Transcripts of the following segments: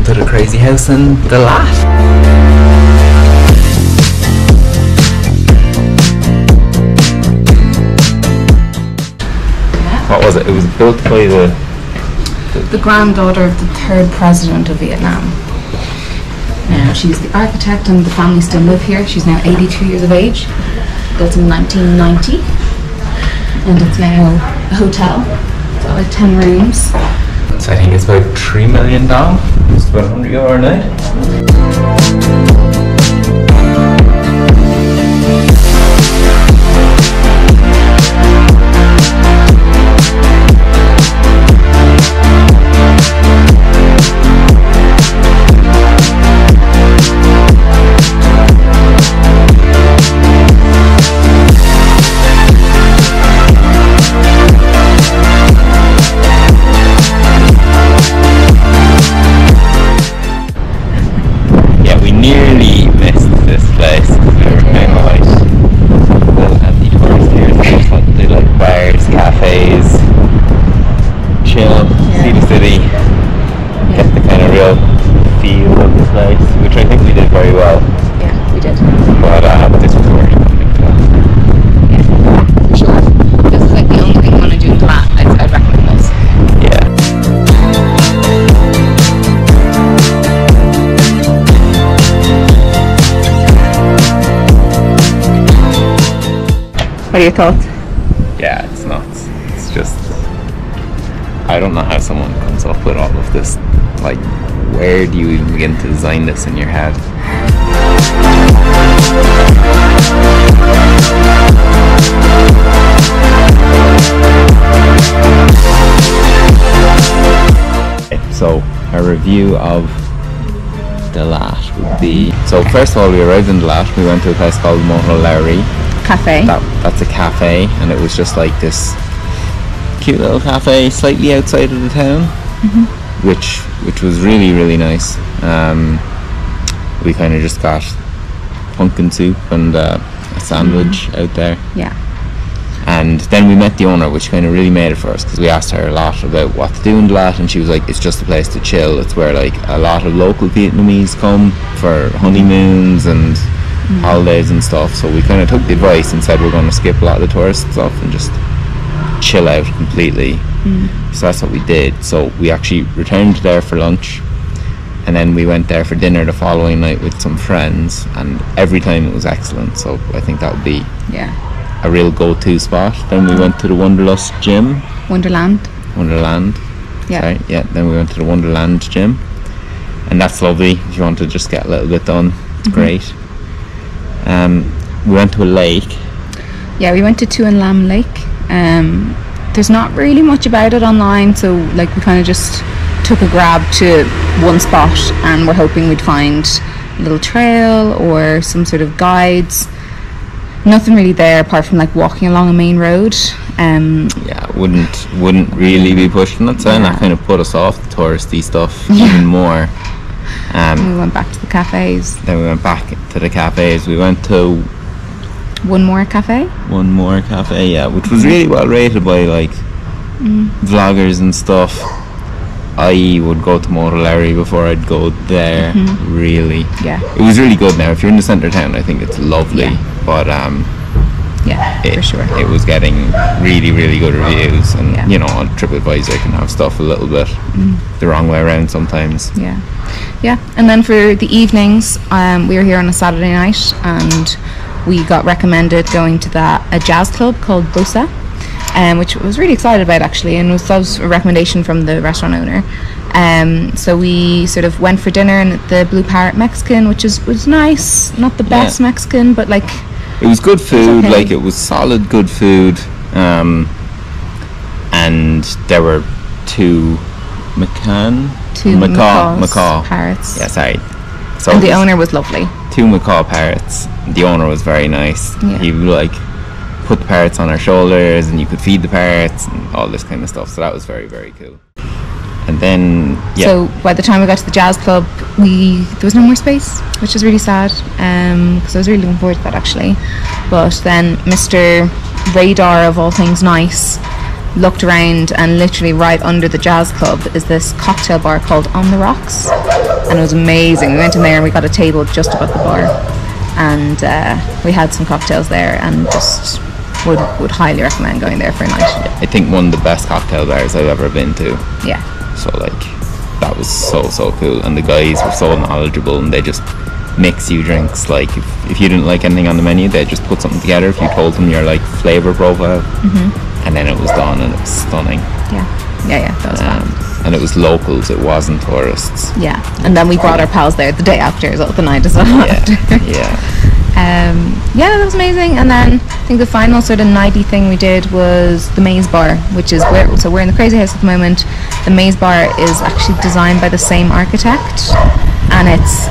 to the crazy house in Dalat. What was it? It was built by the granddaughter of the 3rd president of Vietnam. Now she's the architect and the family still live here. She's now 82 years of age. Built in 1990. And it's now a hotel. It's got like 10 rooms. So I think it's about $3 million. It's about €100 a night. Which I think we did very well. Yeah, we did. But this was worth coming to. Yeah, for sure. This is like the only thing you want to do in Dalat. I'd recommend this. Yeah. What are your thoughts? Yeah, it's nuts. It's just, I don't know how someone comes up with all of this. Like, where do you even begin to design this in your head? So, a review of Dalat would be... So, first of all, we arrived in Dalat. We went to a place called Moholeri Cafe. That's a cafe, and it was just like this cute little cafe slightly outside of the town. Which was really, really nice. We kind of just got pumpkin soup and a sandwich out there. Yeah. And then we met the owner, which kind of really made it for us, because we asked her a lot about what to do in Dalat, and she was like, it's just a place to chill. It's where like a lot of local Vietnamese come for honeymoons and holidays and stuff. So we kind of took the advice and said we're going to skip a lot of the tourist stuff and just chill out completely. So that's what we did. So we actually returned there for lunch, and then we went there for dinner the following night with some friends, and every time it was excellent. So I think that would be a real go-to spot. Then we went to the Wanderlust gym. Wonderland. Yeah. Sorry. Yeah. Then we went to the Wonderland gym, and that's lovely if you want to just get a little bit done. It's great. We went to a lake. Yeah, we went to Tuan Lam Lake. There's not really much about it online, so like we kind of just took a grab to one spot, and we're hoping we'd find a little trail or some sort of guides. Nothing really there apart from like walking along a main road. Yeah, wouldn't really be pushing it, so that kind of put us off the touristy stuff even more. We went back to the cafes. Then we went back to the cafes. We went to One More Cafe, yeah, which was really well rated by like vloggers and stuff. I would go to Moholeri before I'd go there. Really, yeah, it was really good. Now if you're in the centre of town, I think it's lovely, but for sure, it was getting really, really good reviews, and you know, on TripAdvisor can have stuff a little bit the wrong way around sometimes. And then for the evenings, we were here on a Saturday night, and we got recommended going to a jazz club called Bosa, which I was really excited about actually, and that was a recommendation from the restaurant owner. So we sort of went for dinner in the Blue Parrot Mexican, which was nice. Not the best Mexican, but like it was good food. Okay. Like it was solid good food. And there were two macaw parrots. Yeah, sorry. So and the owner was lovely. 2 macaw parrots. The owner was very nice. Yeah. He would like put the parrots on our shoulders, and you could feed the parrots and all this kind of stuff. So that was very, very cool. And then so by the time we got to the jazz club, there was no more space, which was really sad, because I was really looking forward to that actually. But then Mr. Radar of all things nice looked around, and literally right under the jazz club is this cocktail bar called On the Rocks, and it was amazing. We went in there and we got a table just above the bar, and we had some cocktails there, and just would highly recommend going there for a night. I think one of the best cocktail bars I've ever been to. Yeah. So like, that was so cool, and the guys were so knowledgeable, and they just mix you drinks. Like if you didn't like anything on the menu, they just put something together. If you told them your like flavor profile, and then it was done, and it was stunning. Yeah, that was fun. And it was locals, it wasn't tourists. Yeah, and then we brought our pals there the day after, so the night as well. Yeah, that was amazing. And then I think the final sort of nighty thing we did was the Maze Bar, which is we're in the Crazy House at the moment. The Maze Bar is actually designed by the same architect, and it's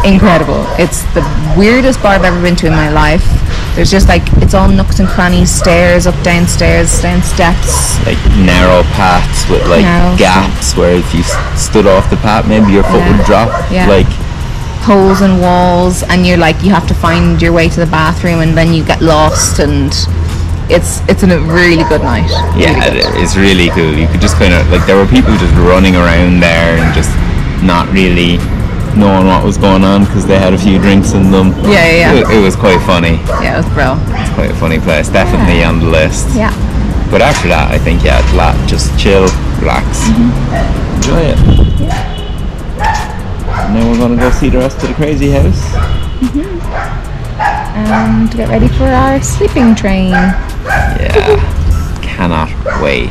incredible. It's the weirdest bar I've ever been to in my life. There's just like, it's all nooks and crannies, stairs up, downstairs, down steps, like narrow paths with like gaps where if you stood off the path, maybe your foot would drop. Like holes in walls, and you're like, you have to find your way to the bathroom, and then you get lost, and it's a really good night. It's really cool. You could just kind of like, there were people just running around there and just not really knowing what was going on because they had a few drinks in them. It was quite funny. Yeah, it was bro. It's quite a funny place, definitely on the list. Yeah. But after that, I think Dalat, just chill, relax, enjoy it. And now we're going to go see the rest of the Crazy House. And get ready for our sleeping train. Yeah, cannot wait.